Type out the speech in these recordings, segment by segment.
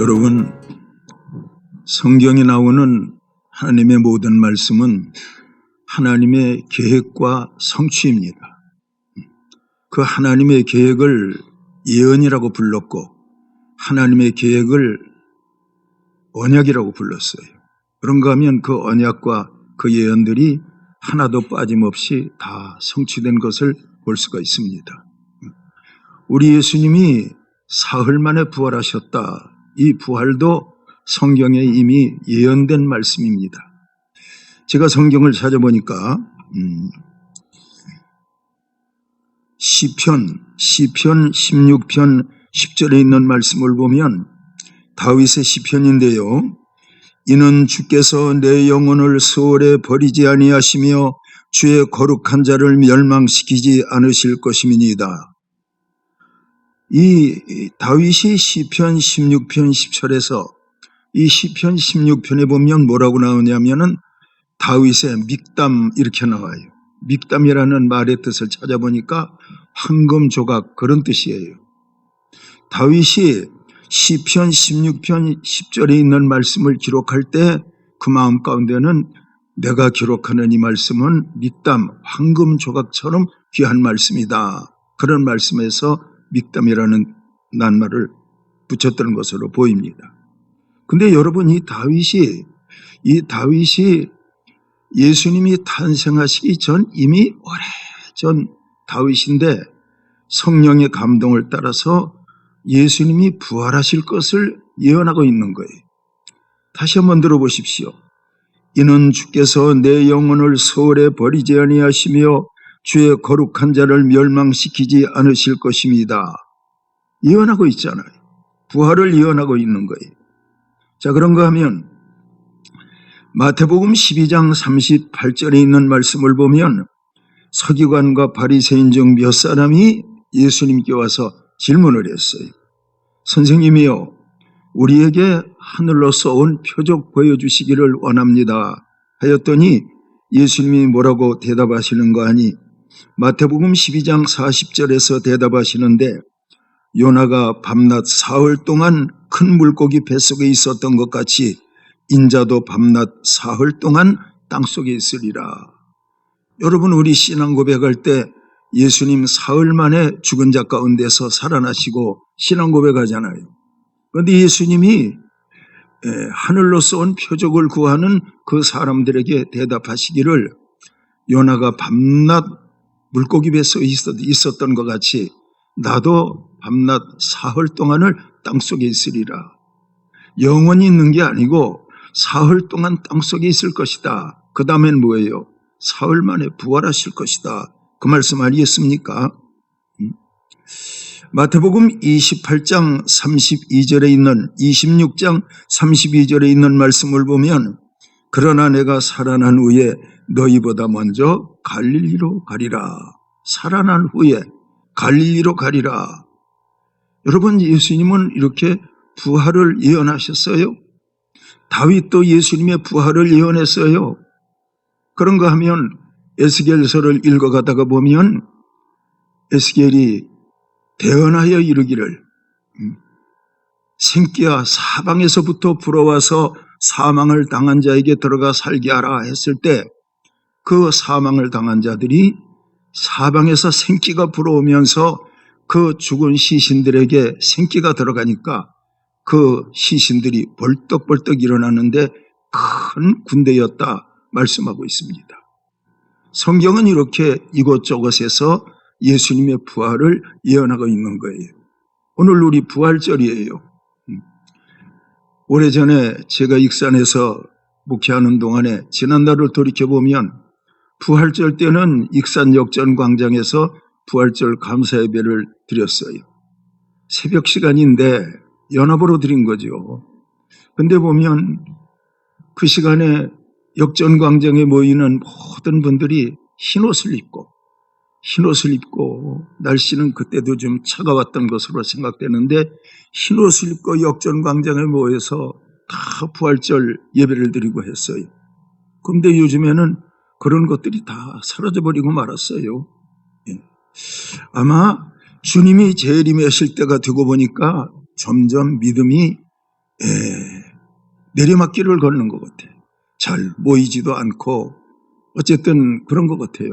여러분, 성경에 나오는 하나님의 모든 말씀은 하나님의 계획과 성취입니다. 그 하나님의 계획을 예언이라고 불렀고 하나님의 계획을 언약이라고 불렀어요. 그런가 하면 그 언약과 그 예언들이 하나도 빠짐없이 다 성취된 것을 볼 수가 있습니다. 우리 예수님이 사흘 만에 부활하셨다. 이 부활도 성경에 이미 예언된 말씀입니다. 제가 성경을 찾아보니까 시편 16편 10절에 있는 말씀을 보면 다윗의 시편인데요. 이는 주께서 내 영혼을 수월에 버리지 아니하시며 주의 거룩한 자를 멸망시키지 않으실 것임이니이다. 이 다윗이 시편 16편 10절에서 이 시편 16편에 보면 뭐라고 나오냐면은 다윗의 믹담 이렇게 나와요. 믹담이라는 말의 뜻을 찾아보니까 황금 조각 그런 뜻이에요. 다윗이 시편 16편 10절에 있는 말씀을 기록할 때 그 마음 가운데는 내가 기록하는 이 말씀은 믹담, 황금 조각처럼 귀한 말씀이다. 그런 말씀에서 믹담이라는 낱말을 붙였던 것으로 보입니다. 근데 여러분, 이 다윗이 예수님이 탄생하시기 전 이미 오래전 다윗인데 성령의 감동을 따라서 예수님이 부활하실 것을 예언하고 있는 거예요. 다시 한번 들어보십시오. 이는 주께서 내 영혼을 소홀에 버리지 아니하시며 주의 거룩한 자를 멸망시키지 않으실 것입니다. 예언하고 있잖아요. 부활을 예언하고 있는 거예요. 자, 그런가 하면 마태복음 12장 38절에 있는 말씀을 보면 서기관과 바리새인 중 몇 사람이 예수님께 와서 질문을 했어요. 선생님이요, 우리에게 하늘로서 온 표적 보여주시기를 원합니다 하였더니 예수님이 뭐라고 대답하시는가 하니 마태복음 12장 40절에서 대답하시는데 요나가 밤낮 사흘 동안 큰 물고기 뱃속에 있었던 것 같이 인자도 밤낮 사흘 동안 땅속에 있으리라. 여러분, 우리 신앙 고백할 때 예수님 사흘 만에 죽은 자 가운데서 살아나시고 신앙 고백하잖아요. 그런데 예수님이 하늘로서 온 표적을 구하는 그 사람들에게 대답하시기를 요나가 밤낮 물고기 뱃속에 있었던 것 같이 나도 밤낮 사흘 동안을 땅속에 있으리라. 영원히 있는 게 아니고 사흘 동안 땅속에 있을 것이다. 그 다음엔 뭐예요? 사흘 만에 부활하실 것이다. 그 말씀 아니겠습니까? 마태복음 28장 32절에 있는 26장 32절에 있는 말씀을 보면 그러나 내가 살아난 후에 너희보다 먼저 갈릴리로 가리라. 살아난 후에 갈릴리로 가리라. 여러분, 예수님은 이렇게 부활을 예언하셨어요. 다윗도 예수님의 부활을 예언했어요. 그런가 하면 에스겔서를 읽어가다가 보면 에스겔이 대언하여 이르기를 생기야 사방에서부터 불어와서 사망을 당한 자에게 들어가 살게 하라 했을 때 그 사망을 당한 자들이 사방에서 생기가 불어오면서 그 죽은 시신들에게 생기가 들어가니까 그 시신들이 벌떡벌떡 일어나는데 큰 군대였다 말씀하고 있습니다. 성경은 이렇게 이곳저곳에서 예수님의 부활을 예언하고 있는 거예요. 오늘 우리 부활절이에요. 오래전에 제가 익산에서 목회하는 동안에 지난날을 돌이켜보면 부활절 때는 익산 역전광장에서 부활절 감사 예배를 드렸어요. 새벽 시간인데 연합으로 드린 거죠. 근데 보면 그 시간에 역전광장에 모이는 모든 분들이 흰옷을 입고 날씨는 그때도 좀 차가웠던 것으로 생각되는데 흰옷을 입고 역전광장에 모여서 다 부활절 예배를 드리고 했어요. 그런데 요즘에는 그런 것들이 다 사라져버리고 말았어요. 아마 주님이 재림하실 때가 되고 보니까 점점 믿음이 내리막길을 걷는 것 같아요. 잘 모이지도 않고 어쨌든 그런 것 같아요.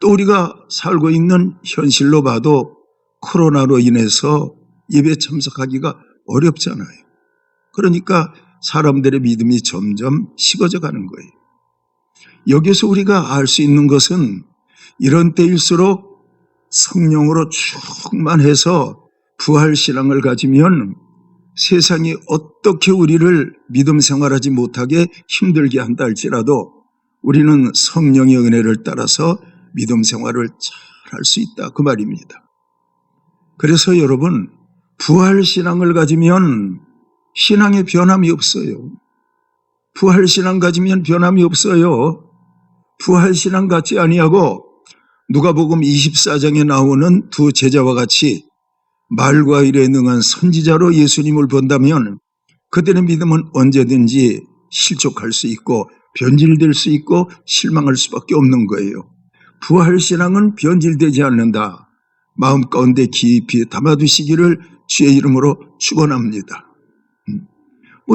또 우리가 살고 있는 현실로 봐도 코로나로 인해서 예배 참석하기가 어렵잖아요. 그러니까 사람들의 믿음이 점점 식어져 가는 거예요. 여기서 우리가 알 수 있는 것은 이런 때일수록 성령으로 충만해서 부활신앙을 가지면 세상이 어떻게 우리를 믿음 생활하지 못하게 힘들게 한다 할지라도 우리는 성령의 은혜를 따라서 믿음 생활을 잘 할 수 있다, 그 말입니다. 그래서 여러분, 부활신앙을 가지면 신앙에 변함이 없어요. 부활신앙 가지면 변함이 없어요. 부활신앙 갖지 아니하고 누가복음 24장에 나오는 두 제자와 같이 말과 일에 능한 선지자로 예수님을 본다면 그들의 믿음은 언제든지 실족할 수 있고 변질될 수 있고 실망할 수밖에 없는 거예요. 부활신앙은 변질되지 않는다. 마음 가운데 깊이 담아두시기를 주의 이름으로 축원합니다.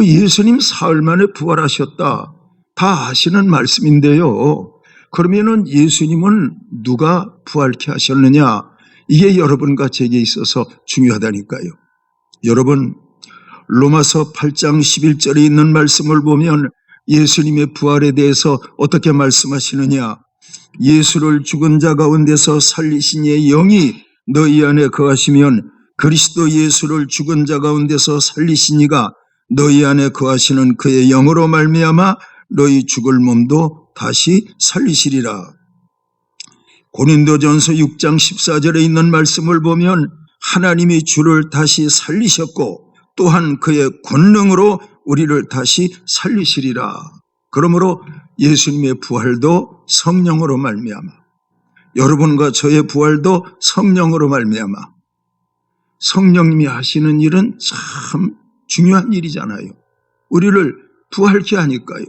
예수님 사흘 만에 부활하셨다. 다 아시는 말씀인데요. 그러면은 예수님은 누가 부활케 하셨느냐? 이게 여러분과 제게 있어서 중요하다니까요. 여러분, 로마서 8장 11절에 있는 말씀을 보면 예수님의 부활에 대해서 어떻게 말씀하시느냐? 예수를 죽은 자 가운데서 살리신 이의 영이 너희 안에 거하시면 그리스도 예수를 죽은 자 가운데서 살리신 이가 너희 안에 거하시는 그의 영으로 말미암아 너희 죽을 몸도 다시 살리시리라. 고린도전서 6장 14절에 있는 말씀을 보면 하나님이 주를 다시 살리셨고 또한 그의 권능으로 우리를 다시 살리시리라. 그러므로 예수님의 부활도 성령으로 말미암아, 여러분과 저의 부활도 성령으로 말미암아, 성령님이 하시는 일은 참 중요한 일이잖아요. 우리를 부활케 하니까요.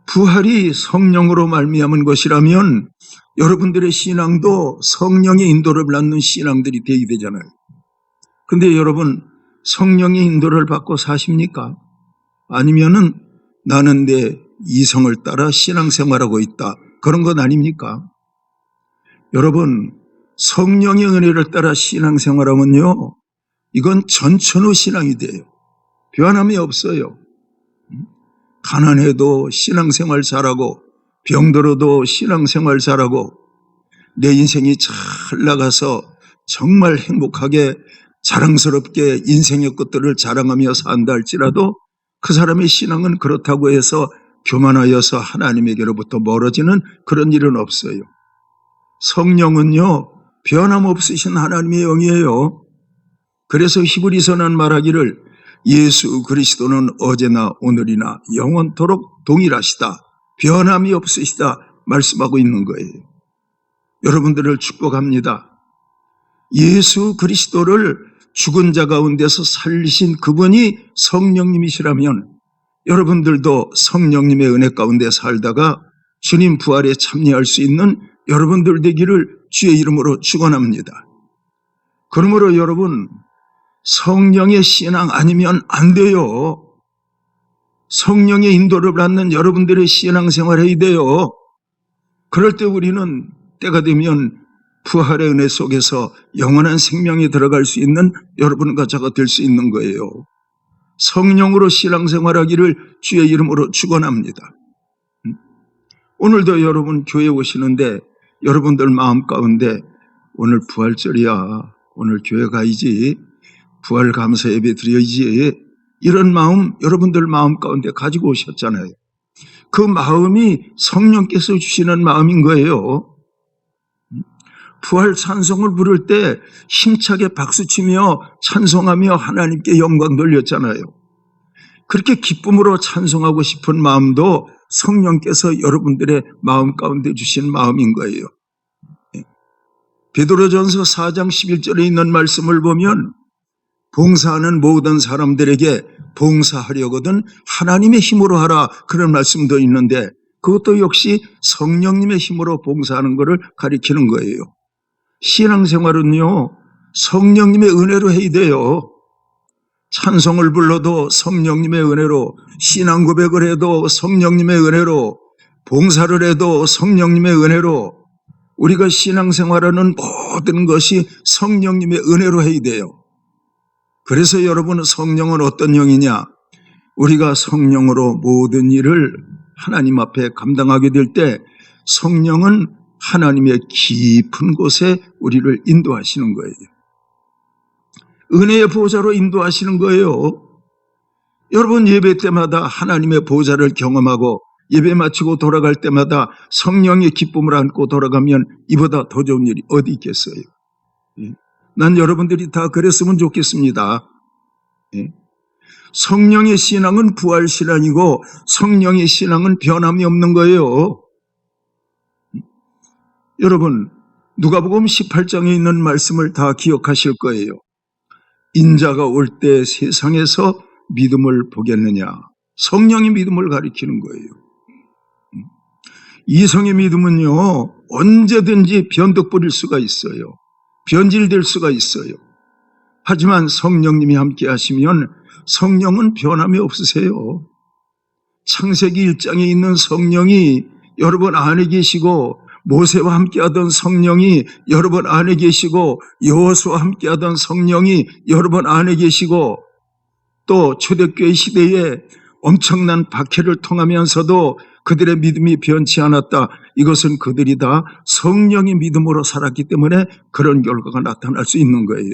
부활이 성령으로 말미암은 것이라면 여러분들의 신앙도 성령의 인도를 받는 신앙들이 되게 되잖아요. 그런데 여러분, 성령의 인도를 받고 사십니까? 아니면은 나는 내 이성을 따라 신앙생활하고 있다, 그런 건 아닙니까? 여러분, 성령의 은혜를 따라 신앙생활하면요, 이건 전천후 신앙이 돼요. 변함이 없어요. 가난해도 신앙생활 잘하고 병들어도 신앙생활 잘하고 내 인생이 잘 나가서 정말 행복하게 자랑스럽게 인생의 것들을 자랑하며 산다 할지라도 그 사람의 신앙은 그렇다고 해서 교만하여서 하나님에게로부터 멀어지는 그런 일은 없어요. 성령은요, 변함없으신 하나님의 영이에요. 그래서 히브리서는 말하기를 예수 그리스도는 어제나 오늘이나 영원토록 동일하시다, 변함이 없으시다 말씀하고 있는 거예요. 여러분들을 축복합니다. 예수 그리스도를 죽은 자 가운데서 살리신 그분이 성령님이시라면 여러분들도 성령님의 은혜 가운데 살다가 주님 부활에 참여할 수 있는 여러분들 되기를 주의 이름으로 축원합니다. 그러므로 여러분, 성령의 신앙 아니면 안 돼요. 성령의 인도를 받는 여러분들의 신앙생활 해야 돼요. 그럴 때 우리는 때가 되면 부활의 은혜 속에서 영원한 생명에 들어갈 수 있는 여러분과 저가 될 수 있는 거예요. 성령으로 신앙생활하기를 주의 이름으로 축원합니다. 오늘도 여러분 교회 오시는데 여러분들 마음 가운데 오늘 부활절이야, 오늘 교회 가야지, 부활 감사 예배 드려야지, 이런 마음 여러분들 마음 가운데 가지고 오셨잖아요. 그 마음이 성령께서 주시는 마음인 거예요. 부활 찬송을 부를 때 힘차게 박수치며 찬송하며 하나님께 영광 돌렸잖아요. 그렇게 기쁨으로 찬송하고 싶은 마음도 성령께서 여러분들의 마음 가운데 주신 마음인 거예요. 베드로전서 4장 11절에 있는 말씀을 보면 봉사하는 모든 사람들에게 봉사하려거든 하나님의 힘으로 하라, 그런 말씀도 있는데 그것도 역시 성령님의 힘으로 봉사하는 것을 가리키는 거예요. 신앙생활은요, 성령님의 은혜로 해야 돼요. 찬송을 불러도 성령님의 은혜로, 신앙 고백을 해도 성령님의 은혜로, 봉사를 해도 성령님의 은혜로, 우리가 신앙생활하는 모든 것이 성령님의 은혜로 해야 돼요. 그래서 여러분, 성령은 어떤 영이냐? 우리가 성령으로 모든 일을 하나님 앞에 감당하게 될 때 성령은 하나님의 깊은 곳에 우리를 인도하시는 거예요. 은혜의 보좌로 인도하시는 거예요. 여러분, 예배 때마다 하나님의 보좌를 경험하고 예배 마치고 돌아갈 때마다 성령의 기쁨을 안고 돌아가면 이보다 더 좋은 일이 어디 있겠어요? 난 여러분들이 다 그랬으면 좋겠습니다. 성령의 신앙은 부활신앙이고 성령의 신앙은 변함이 없는 거예요. 여러분, 누가복음 18장에 있는 말씀을 다 기억하실 거예요. 인자가 올 때 세상에서 믿음을 보겠느냐. 성령의 믿음을 가리키는 거예요. 이성의 믿음은요, 언제든지 변덕 부릴 수가 있어요. 변질될 수가 있어요. 하지만 성령님이 함께 하시면 성령은 변함이 없으세요. 창세기 1장에 있는 성령이 여러분 안에 계시고, 모세와 함께하던 성령이 여러분 안에 계시고, 여호수아와 함께하던 성령이 여러분 안에 계시고, 또 초대교회 시대에 엄청난 박해를 통하면서도 그들의 믿음이 변치 않았다. 이것은 그들이 다 성령의 믿음으로 살았기 때문에 그런 결과가 나타날 수 있는 거예요.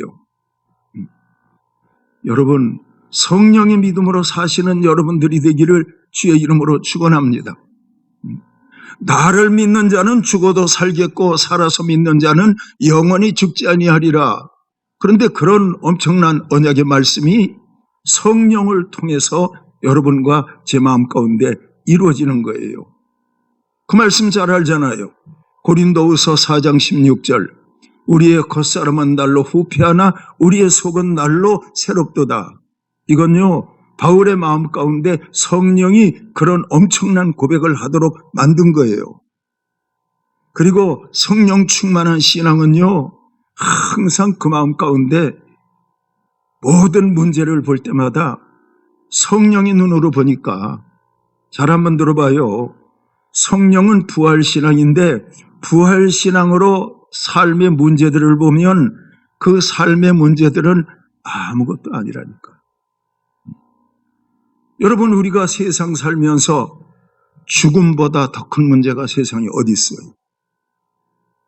여러분, 성령의 믿음으로 사시는 여러분들이 되기를 주의 이름으로 축원합니다. 나를 믿는 자는 죽어도 살겠고 살아서 믿는 자는 영원히 죽지 아니하리라. 그런데 그런 엄청난 언약의 말씀이 성령을 통해서 여러분과 제 마음 가운데 이루어지는 거예요. 그 말씀 잘 알잖아요. 고린도후서 4장 16절, 우리의 겉사람은 날로 후패하나 우리의 속은 날로 새롭도다. 이건요, 바울의 마음 가운데 성령이 그런 엄청난 고백을 하도록 만든 거예요. 그리고 성령 충만한 신앙은요, 항상 그 마음 가운데 모든 문제를 볼 때마다 성령의 눈으로 보니까, 잘 한번 들어봐요. 성령은 부활신앙인데 부활신앙으로 삶의 문제들을 보면 그 삶의 문제들은 아무것도 아니라니까. 여러분, 우리가 세상 살면서 죽음보다 더 큰 문제가 세상에 어디 있어요?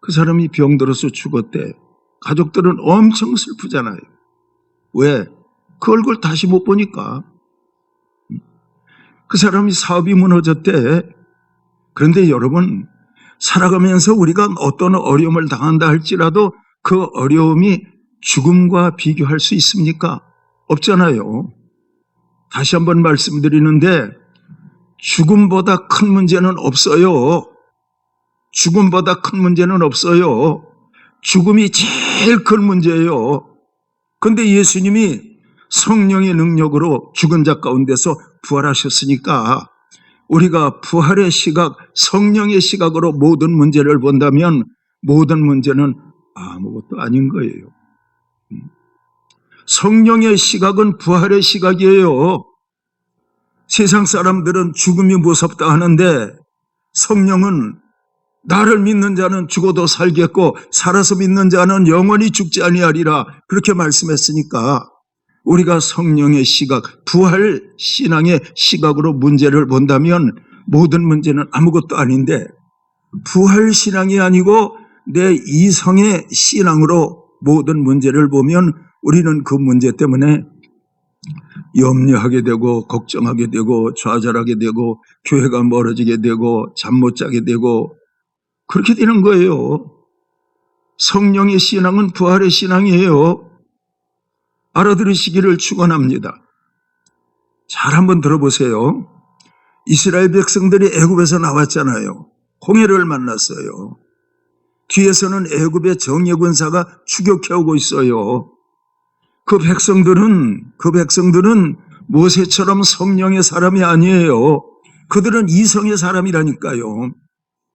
그 사람이 병들어서 죽었대. 가족들은 엄청 슬프잖아요. 왜? 그 얼굴 다시 못 보니까. 그 사람이 사업이 무너졌대. 그런데 여러분, 살아가면서 우리가 어떤 어려움을 당한다 할지라도 그 어려움이 죽음과 비교할 수 있습니까? 없잖아요. 다시 한번 말씀드리는데 죽음보다 큰 문제는 없어요. 죽음보다 큰 문제는 없어요. 죽음이 제일 큰 문제예요. 그런데 예수님이 성령의 능력으로 죽은 자 가운데서 부활하셨으니까 우리가 부활의 시각, 성령의 시각으로 모든 문제를 본다면 모든 문제는 아무것도 아닌 거예요. 성령의 시각은 부활의 시각이에요. 세상 사람들은 죽음이 무섭다 하는데 성령은 나를 믿는 자는 죽어도 살겠고 살아서 믿는 자는 영원히 죽지 아니하리라, 그렇게 말씀했으니까 우리가 성령의 시각, 부활 신앙의 시각으로 문제를 본다면 모든 문제는 아무것도 아닌데, 부활 신앙이 아니고 내 이성의 신앙으로 모든 문제를 보면 우리는 그 문제 때문에 염려하게 되고 걱정하게 되고 좌절하게 되고 교회가 멀어지게 되고 잠 못 자게 되고 그렇게 되는 거예요. 성령의 신앙은 부활의 신앙이에요. 알아들으시기를 축원합니다. 잘 한번 들어보세요. 이스라엘 백성들이 애굽에서 나왔잖아요. 홍해를 만났어요. 뒤에서는 애굽의 정예 군사가 추격해오고 있어요. 그 백성들은 모세처럼 성령의 사람이 아니에요. 그들은 이성의 사람이라니까요.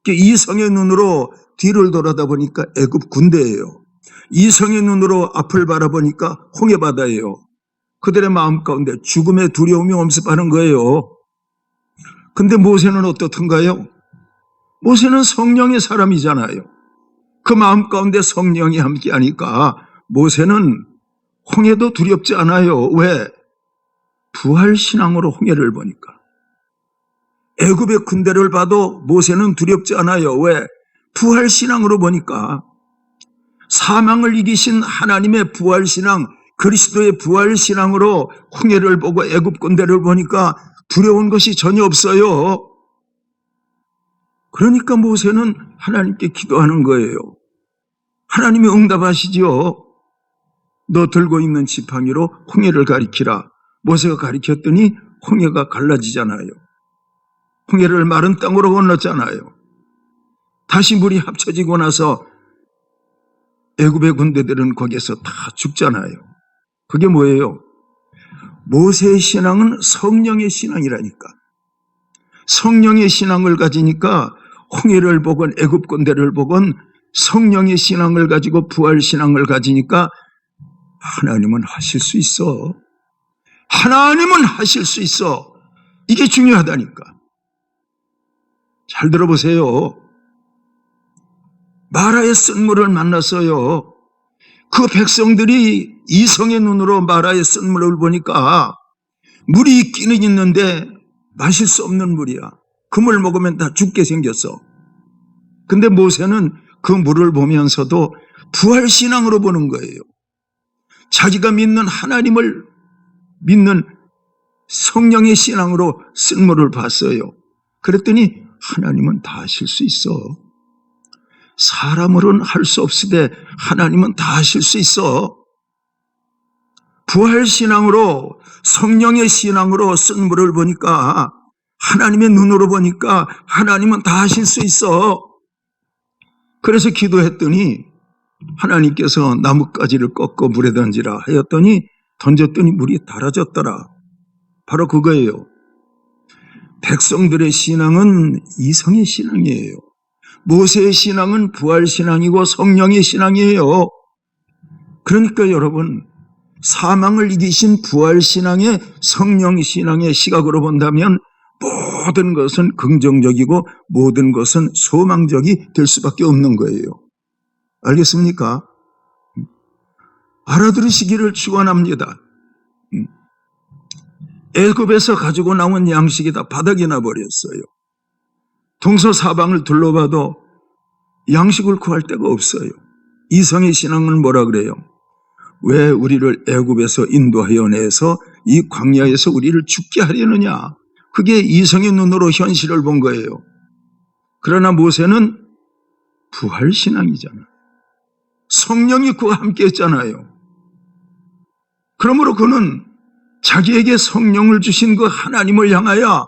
이성의 눈으로 뒤를 돌아다 보니까 애굽 군대예요. 이성의 눈으로 앞을 바라보니까 홍해바다예요. 그들의 마음 가운데 죽음의 두려움이 엄습하는 거예요. 근데 모세는 어떻든가요? 모세는 성령의 사람이잖아요. 그 마음 가운데 성령이 함께하니까 모세는 홍해도 두렵지 않아요. 왜? 부활신앙으로 홍해를 보니까. 애굽의 군대를 봐도 모세는 두렵지 않아요. 왜? 부활신앙으로 보니까. 사망을 이기신 하나님의 부활신앙, 그리스도의 부활신앙으로 홍해를 보고 애굽 군대를 보니까 두려운 것이 전혀 없어요. 그러니까 모세는 하나님께 기도하는 거예요. 하나님이 응답하시지요. 너 들고 있는 지팡이로 홍해를 가리키라. 모세가 가리켰더니 홍해가 갈라지잖아요. 홍해를 마른 땅으로 건넜잖아요. 다시 물이 합쳐지고 나서 애굽의 군대들은 거기에서 다 죽잖아요. 그게 뭐예요? 모세의 신앙은 성령의 신앙이라니까. 성령의 신앙을 가지니까 홍해를 보건 애굽 군대를 보건 성령의 신앙을 가지고 부활 신앙을 가지니까 하나님은 하실 수 있어. 하나님은 하실 수 있어. 이게 중요하다니까. 잘 들어보세요. 마라의 쓴물을 만났어요. 그 백성들이 이성의 눈으로 마라의 쓴물을 보니까 물이 있기는 있는데 마실 수 없는 물이야. 그 물 먹으면 다 죽게 생겼어. 근데 모세는 그 물을 보면서도 부활신앙으로 보는 거예요. 자기가 믿는 하나님을 믿는 성령의 신앙으로 쓴물을 봤어요. 그랬더니 하나님은 다 하실 수 있어. 사람으로는 할 수 없으되 하나님은 다 하실 수 있어. 부활신앙으로 성령의 신앙으로 쓴물을 보니까 하나님의 눈으로 보니까 하나님은 다 하실 수 있어. 그래서 기도했더니 하나님께서 나뭇가지를 꺾어 물에 던지라 하였더니 던졌더니 물이 달아졌더라. 바로 그거예요. 백성들의 신앙은 이성의 신앙이에요. 모세의 신앙은 부활신앙이고 성령의 신앙이에요. 그러니까 여러분, 사망을 이기신 부활신앙의 성령신앙의 시각으로 본다면 모든 것은 긍정적이고 모든 것은 소망적이 될 수밖에 없는 거예요. 알겠습니까? 알아들으시기를 축원합니다. 애굽에서 가지고 나온 양식이 다 바닥이 나버렸어요. 동서사방을 둘러봐도 양식을 구할 데가 없어요. 이성의 신앙은 뭐라 그래요? 왜 우리를 애굽에서 인도하여 내서 이 광야에서 우리를 죽게 하려느냐? 그게 이성의 눈으로 현실을 본 거예요. 그러나 모세는 부활신앙이잖아. 성령이 그와 함께 했잖아요. 그러므로 그는 자기에게 성령을 주신 그 하나님을 향하여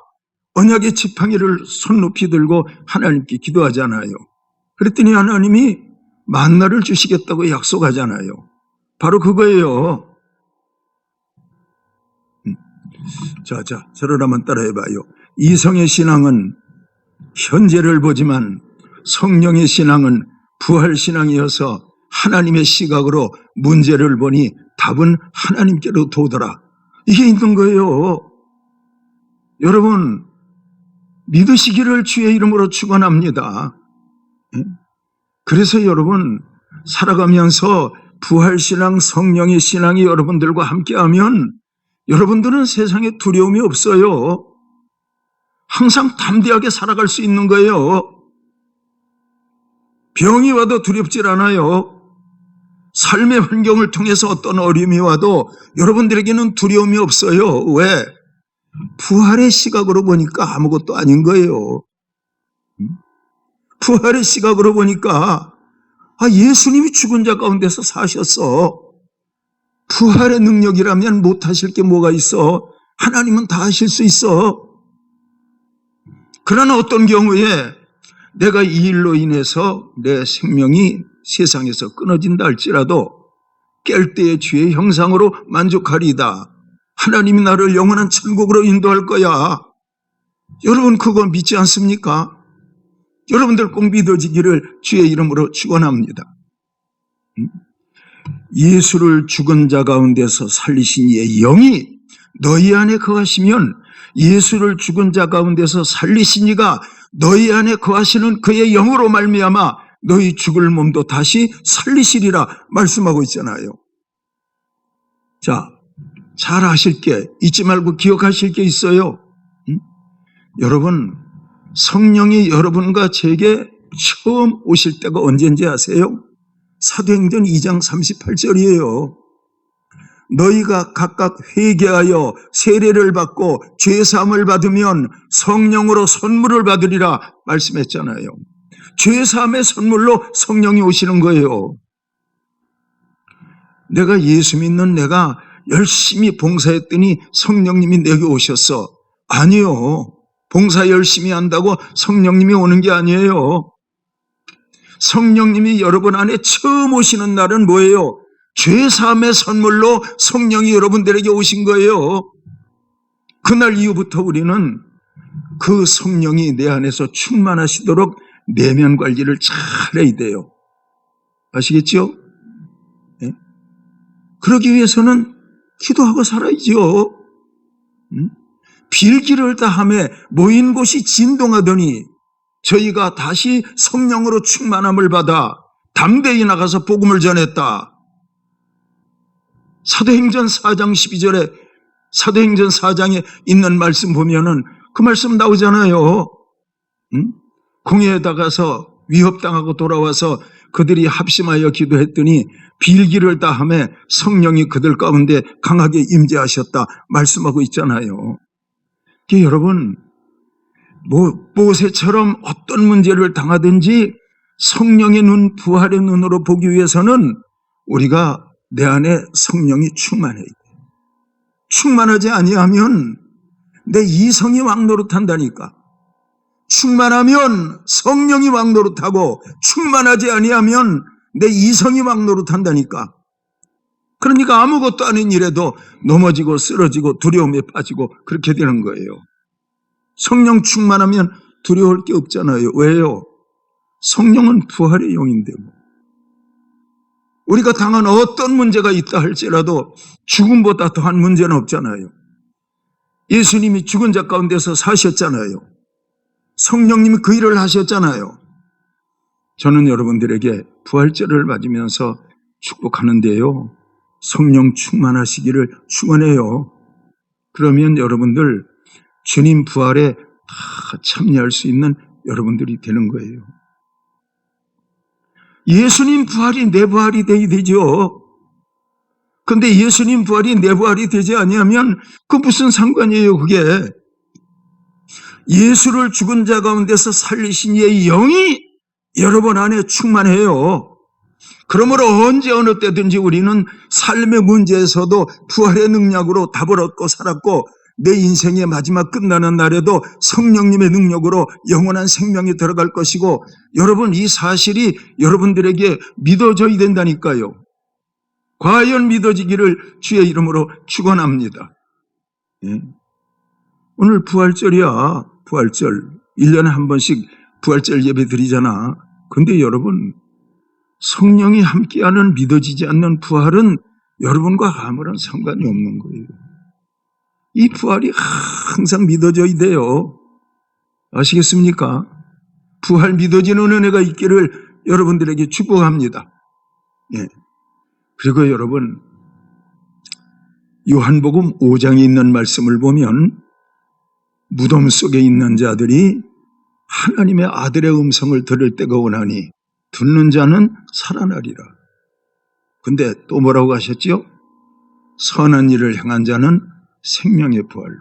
언약의 지팡이를 손 높이 들고 하나님께 기도하잖아요. 그랬더니 하나님이 만나를 주시겠다고 약속하잖아요. 바로 그거예요. 저를 한번 따라해봐요. 이성의 신앙은 현재를 보지만 성령의 신앙은 부활신앙이어서 하나님의 시각으로 문제를 보니 답은 하나님께로 도더라. 이게 있는 거예요. 여러분, 믿으시기를 주의 이름으로 축원합니다. 그래서 여러분, 살아가면서 부활신앙, 성령의 신앙이 여러분들과 함께하면 여러분들은 세상에 두려움이 없어요. 항상 담대하게 살아갈 수 있는 거예요. 병이 와도 두렵질 않아요. 삶의 환경을 통해서 어떤 어려움이 와도 여러분들에게는 두려움이 없어요. 왜? 부활의 시각으로 보니까 아무것도 아닌 거예요. 부활의 시각으로 보니까 예수님이 죽은 자 가운데서 사셨어. 부활의 능력이라면 못하실 게 뭐가 있어? 하나님은 다 하실 수 있어. 그러나 어떤 경우에 내가 이 일로 인해서 내 생명이 세상에서 끊어진다 할지라도 깰 때의 주의 형상으로 만족하리이다. 하나님이 나를 영원한 천국으로 인도할 거야. 여러분 그거 믿지 않습니까? 여러분들 꼭 믿어지기를 주의 이름으로 축원합니다. 예수를 죽은 자 가운데서 살리신 이의 영이 너희 안에 거하시면 예수를 죽은 자 가운데서 살리신 이가 너희 안에 거하시는 그의 영으로 말미암아 너희 죽을 몸도 다시 살리시리라 말씀하고 있잖아요. 자, 잘 아실 게, 잊지 말고 기억하실 게 있어요. 여러분, 성령이 여러분과 제게 처음 오실 때가 언제인지 아세요? 사도행전 2장 38절이에요. 너희가 각각 회개하여 세례를 받고 죄사함을 받으면 성령으로 선물을 받으리라 말씀했잖아요. 죄사함의 선물로 성령이 오시는 거예요. 내가 예수 믿는 내가 열심히 봉사했더니 성령님이 내게 오셨어. 아니요. 봉사 열심히 한다고 성령님이 오는 게 아니에요. 성령님이 여러분 안에 처음 오시는 날은 뭐예요? 죄사함의 선물로 성령이 여러분들에게 오신 거예요. 그날 이후부터 우리는 그 성령이 내 안에서 충만하시도록 내면 관리를 잘 해야 돼요. 아시겠죠? 네? 그러기 위해서는 기도하고 살아야죠. 빌기를 다하며 모인 곳이 진동하더니 저희가 다시 성령으로 충만함을 받아 담대히 나가서 복음을 전했다. 사도행전 4장 12절에 사도행전 4장에 있는 말씀 보면은 그 말씀 나오잖아요. 공회에 나가서 위협당하고 돌아와서 그들이 합심하여 기도했더니 빌기를 다하며 성령이 그들 가운데 강하게 임재하셨다 말씀하고 있잖아요. 여러분, 모세처럼 어떤 문제를 당하든지 성령의 눈, 부활의 눈으로 보기 위해서는 우리가 내 안에 성령이 충만해야 돼요. 충만하지 아니하면 내 이성이 왕노릇한다니까. 충만하면 성령이 왕노릇하고 충만하지 아니하면 내 이성이 왕노릇한다니까. 그러니까 아무것도 아닌 일에도 넘어지고 쓰러지고 두려움에 빠지고 그렇게 되는 거예요. 성령 충만하면 두려울 게 없잖아요. 왜요? 성령은 부활의 영인데 우리가 당한 어떤 문제가 있다 할지라도 죽음보다 더한 문제는 없잖아요. 예수님이 죽은 자 가운데서 사셨잖아요. 성령님이 그 일을 하셨잖아요. 저는 여러분들에게 부활절을 맞으면서 축복하는데요. 성령 충만하시기를 축원해요. 그러면 여러분들 주님 부활에 다 참여할 수 있는 여러분들이 되는 거예요. 예수님 부활이 내 부활이 돼야 되죠. 그런데 예수님 부활이 내 부활이 되지 아니하면 그 무슨 상관이에요 그게. 예수를 죽은 자 가운데서 살리신 이의 영이 여러분 안에 충만해요. 그러므로 언제 어느 때든지 우리는 삶의 문제에서도 부활의 능력으로 답을 얻고 살았고 내 인생의 마지막 끝나는 날에도 성령님의 능력으로 영원한 생명이 들어갈 것이고 여러분 이 사실이 여러분들에게 믿어져야 된다니까요. 과연 믿어지기를 주의 이름으로 축원합니다. 예. 오늘 부활절이야. 부활절 1년에 한 번씩 부활절 예배 드리잖아. 근데 여러분 성령이 함께하는 믿어지지 않는 부활은 여러분과 아무런 상관이 없는 거예요. 이 부활이 항상 믿어져야 돼요. 아시겠습니까? 부활 믿어지는 은혜가 있기를 여러분들에게 축복합니다. 예. 그리고 여러분 요한복음 5장에 있는 말씀을 보면 무덤 속에 있는 자들이 하나님의 아들의 음성을 들을 때가 오나니 듣는 자는 살아나리라. 근데 또 뭐라고 하셨죠? 선한 일을 행한 자는 생명의 부활로,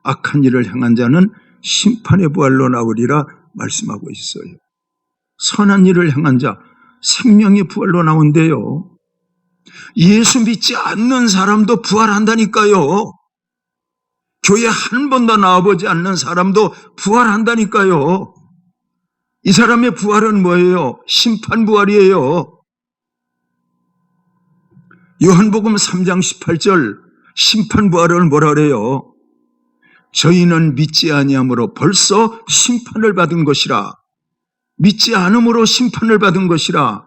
악한 일을 행한 자는 심판의 부활로 나오리라 말씀하고 있어요. 선한 일을 행한 자, 생명의 부활로 나온대요. 예수 믿지 않는 사람도 부활한다니까요. 교회 한 번도 나와보지 않는 사람도 부활한다니까요. 이 사람의 부활은 뭐예요? 심판 부활이에요. 요한복음 3장 18절 심판 부활을 뭐라 그래요? 저희는 믿지 아니함으로 벌써 심판을 받은 것이라. 믿지 않음으로 심판을 받은 것이라.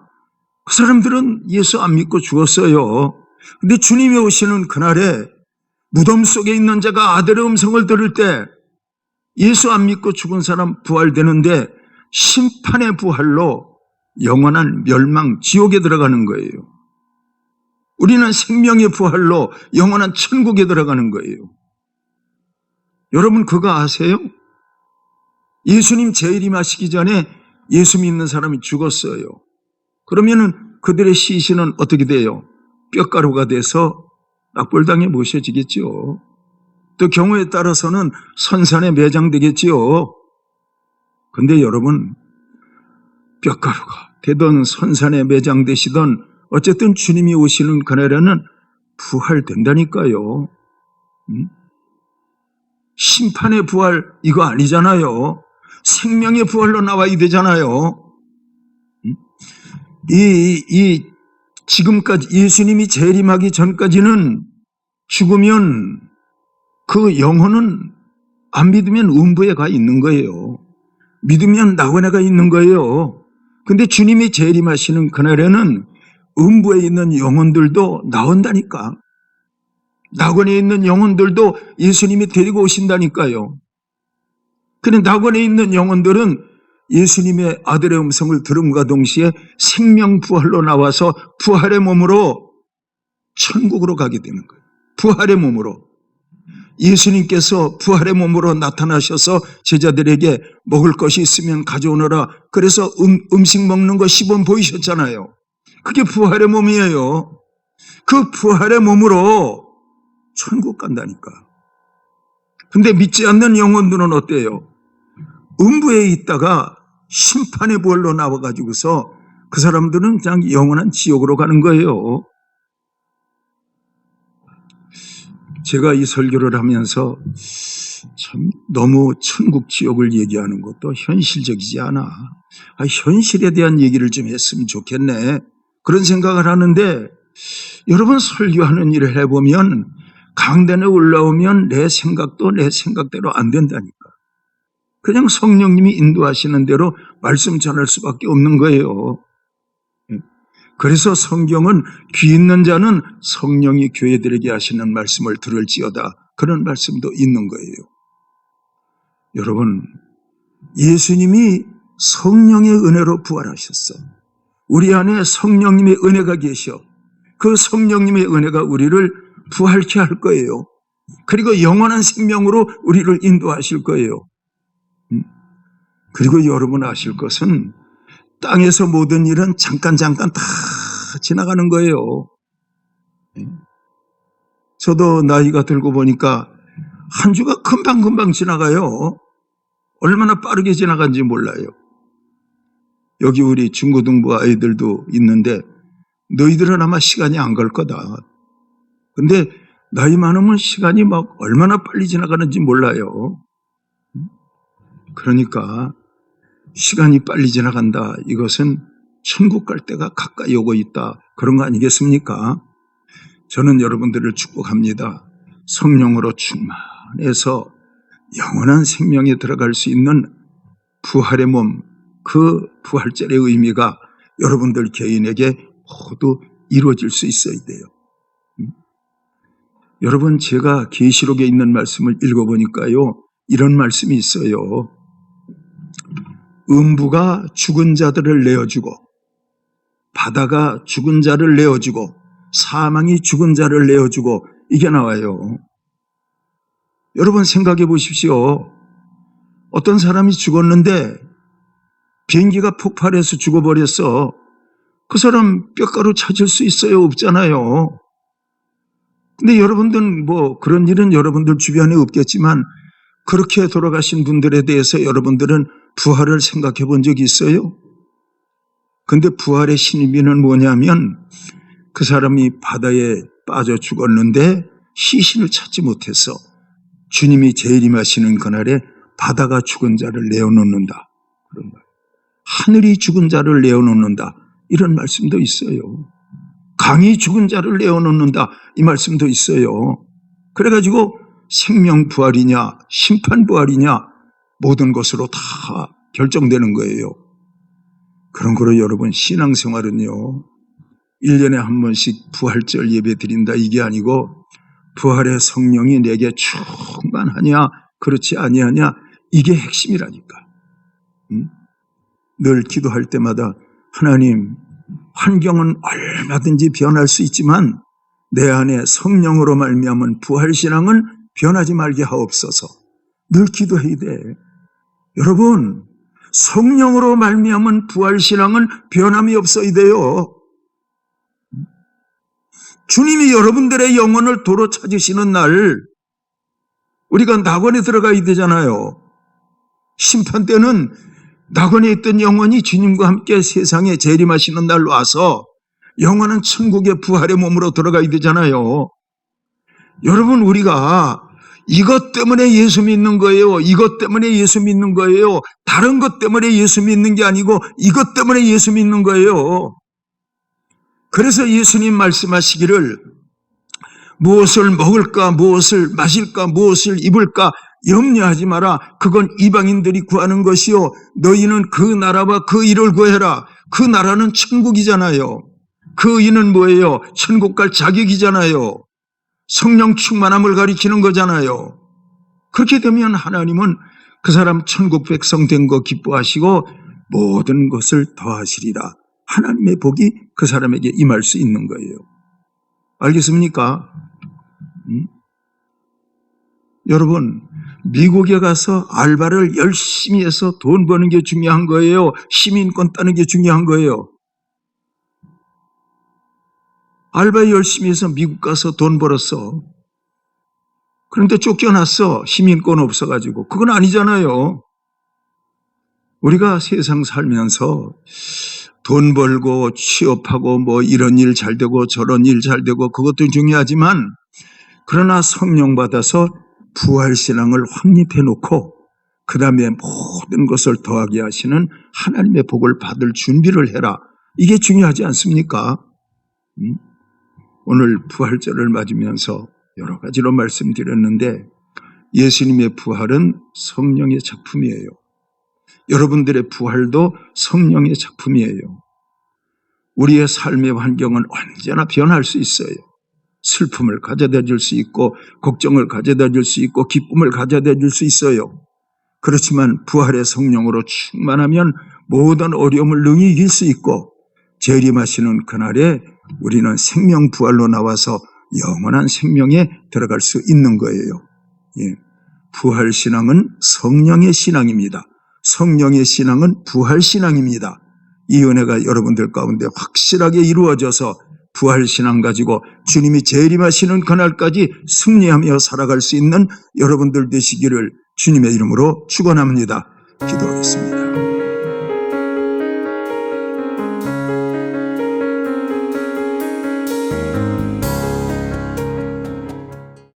그 사람들은 예수 안 믿고 죽었어요. 근데 주님이 오시는 그날에 무덤 속에 있는 자가 아들의 음성을 들을 때 예수 안 믿고 죽은 사람 부활되는데 심판의 부활로 영원한 멸망, 지옥에 들어가는 거예요. 우리는 생명의 부활로 영원한 천국에 들어가는 거예요. 여러분 그거 아세요? 예수님 재림하시기 전에 예수 믿는 사람이 죽었어요. 그러면은 그들의 시신은 어떻게 돼요? 뼈가루가 돼서 낙벌당에 모셔지겠죠. 또 경우에 따라서는 선산에 매장되겠지요. 근데 여러분 뼈가루가 되던 선산에 매장되시던 어쨌든 주님이 오시는 그날에는 부활된다니까요. 심판의 부활 이거 아니잖아요. 생명의 부활로 나와야 되잖아요. 지금까지 예수님이 재림하기 전까지는 죽으면 그 영혼은 안 믿으면 음부에 가 있는 거예요. 믿으면 낙원에 가 있는 거예요. 근데 주님이 재림하시는 그날에는 음부에 있는 영혼들도 나온다니까. 낙원에 있는 영혼들도 예수님이 데리고 오신다니까요. 근데 낙원에 있는 영혼들은 예수님의 아들의 음성을 들음과 동시에 생명 부활로 나와서 부활의 몸으로 천국으로 가게 되는 거예요. 부활의 몸으로. 예수님께서 부활의 몸으로 나타나셔서 제자들에게 먹을 것이 있으면 가져오너라. 그래서 음식 먹는 거 시범 보이셨잖아요. 그게 부활의 몸이에요. 그 부활의 몸으로 천국 간다니까. 근데 믿지 않는 영혼들은 어때요? 음부에 있다가 심판의 부활로 나와가지고서 그 사람들은 그냥 영원한 지옥으로 가는 거예요. 제가 이 설교를 하면서 참 너무 천국 지옥을 얘기하는 것도 현실적이지 않아. 현실에 대한 얘기를 좀 했으면 좋겠네. 그런 생각을 하는데 여러분 설교하는 일을 해보면 강단에 올라오면 내 생각도 내 생각대로 안 된다니까. 그냥 성령님이 인도하시는 대로 말씀 전할 수밖에 없는 거예요. 그래서 성경은 귀 있는 자는 성령이 교회들에게 하시는 말씀을 들을지어다. 그런 말씀도 있는 거예요. 여러분, 예수님이 성령의 은혜로 부활하셨어. 우리 안에 성령님의 은혜가 계셔. 그 성령님의 은혜가 우리를 부활케 할 거예요. 그리고 영원한 생명으로 우리를 인도하실 거예요. 그리고 여러분 아실 것은 땅에서 모든 일은 잠깐 다 지나가는 거예요. 저도 나이가 들고 보니까 한 주가 금방 지나가요. 얼마나 빠르게 지나간지 몰라요. 여기 우리 중고등부 아이들도 있는데 너희들은 아마 시간이 안 갈 거다. 근데 나이 많으면 시간이 막 얼마나 빨리 지나가는지 몰라요. 그러니까 시간이 빨리 지나간다. 이것은 천국 갈 때가 가까이 오고 있다. 그런 거 아니겠습니까? 저는 여러분들을 축복합니다. 성령으로 충만해서 영원한 생명에 들어갈 수 있는 부활의 몸, 그 부활절의 의미가 여러분들 개인에게 모두 이루어질 수 있어야 돼요. 여러분 제가 계시록에 있는 말씀을 읽어보니까요. 이런 말씀이 있어요. 음부가 죽은 자들을 내어주고 바다가 죽은 자를 내어주고 사망이 죽은 자를 내어주고 이게 나와요. 여러분 생각해 보십시오. 어떤 사람이 죽었는데 비행기가 폭발해서 죽어버렸어. 그 사람 뼈가루 찾을 수 있어요? 없잖아요. 근데 여러분들 그런 일은 여러분들 주변에 없겠지만 그렇게 돌아가신 분들에 대해서 여러분들은 부활을 생각해 본 적이 있어요? 근데 부활의 신비는 뭐냐면 그 사람이 바다에 빠져 죽었는데 시신을 찾지 못해서 주님이 재림하시는 그날에 바다가 죽은 자를 내어놓는다. 그런 말. 하늘이 죽은 자를 내어놓는다. 이런 말씀도 있어요. 강이 죽은 자를 내어놓는다. 이 말씀도 있어요. 그래가지고 생명 부활이냐 심판 부활이냐 모든 것으로 다 결정되는 거예요. 그런 거로 여러분 신앙생활은요. 1년에 한 번씩 부활절 예배 드린다 이게 아니고 부활의 성령이 내게 충만하냐 그렇지 아니하냐 이게 핵심이라니까. 늘 기도할 때마다 하나님, 환경은 얼마든지 변할 수 있지만 내 안에 성령으로 말미암은 부활신앙은 변하지 말게 하옵소서. 늘 기도해야 돼. 여러분, 성령으로 말미암은 부활신앙은 변함이 없어야 돼요. 주님이 여러분들의 영혼을 도로 찾으시는 날 우리가 낙원에 들어가야 되잖아요. 심판 때는 낙원에 있던 영혼이 주님과 함께 세상에 재림하시는 날 와서 영혼은 천국의 부활의 몸으로 들어가야 되잖아요. 여러분, 우리가 이것 때문에 예수 믿는 거예요. 이것 때문에 예수 믿는 거예요. 다른 것 때문에 예수 믿는 게 아니고 이것 때문에 예수 믿는 거예요. 그래서 예수님 말씀하시기를 무엇을 먹을까, 무엇을 마실까, 무엇을 입을까 염려하지 마라. 그건 이방인들이 구하는 것이요. 너희는 그 나라와 그 일을 구해라. 그 나라는 천국이잖아요. 그 일은 뭐예요? 천국 갈 자격이잖아요. 성령 충만함을 가리키는 거잖아요. 그렇게 되면 하나님은 그 사람 천국 백성 된 거 기뻐하시고 모든 것을 더하시리라. 하나님의 복이 그 사람에게 임할 수 있는 거예요. 알겠습니까? 여러분, 미국에 가서 알바를 열심히 해서 돈 버는 게 중요한 거예요? 시민권 따는 게 중요한 거예요? 알바 열심히 해서 미국 가서 돈 벌었어. 그런데 쫓겨났어. 시민권 없어가지고. 그건 아니잖아요. 우리가 세상 살면서 돈 벌고 취업하고 뭐 이런 일 잘 되고 저런 일 잘 되고 그것도 중요하지만 그러나 성령 받아서 부활신앙을 확립해 놓고 그 다음에 모든 것을 더하게 하시는 하나님의 복을 받을 준비를 해라. 이게 중요하지 않습니까? 오늘 부활절을 맞으면서 여러 가지로 말씀드렸는데 예수님의 부활은 성령의 작품이에요. 여러분들의 부활도 성령의 작품이에요. 우리의 삶의 환경은 언제나 변할 수 있어요. 슬픔을 가져다 줄 수 있고 걱정을 가져다 줄 수 있고 기쁨을 가져다 줄 수 있어요. 그렇지만 부활의 성령으로 충만하면 모든 어려움을 능히 이길 수 있고 재림하시는 그날에 우리는 생명 부활로 나와서 영원한 생명에 들어갈 수 있는 거예요. 예. 부활 신앙은 성령의 신앙입니다. 성령의 신앙은 부활 신앙입니다. 이 은혜가 여러분들 가운데 확실하게 이루어져서 부활 신앙 가지고 주님이 재림하시는 그날까지 승리하며 살아갈 수 있는 여러분들 되시기를 주님의 이름으로 축원합니다. 기도하겠습니다.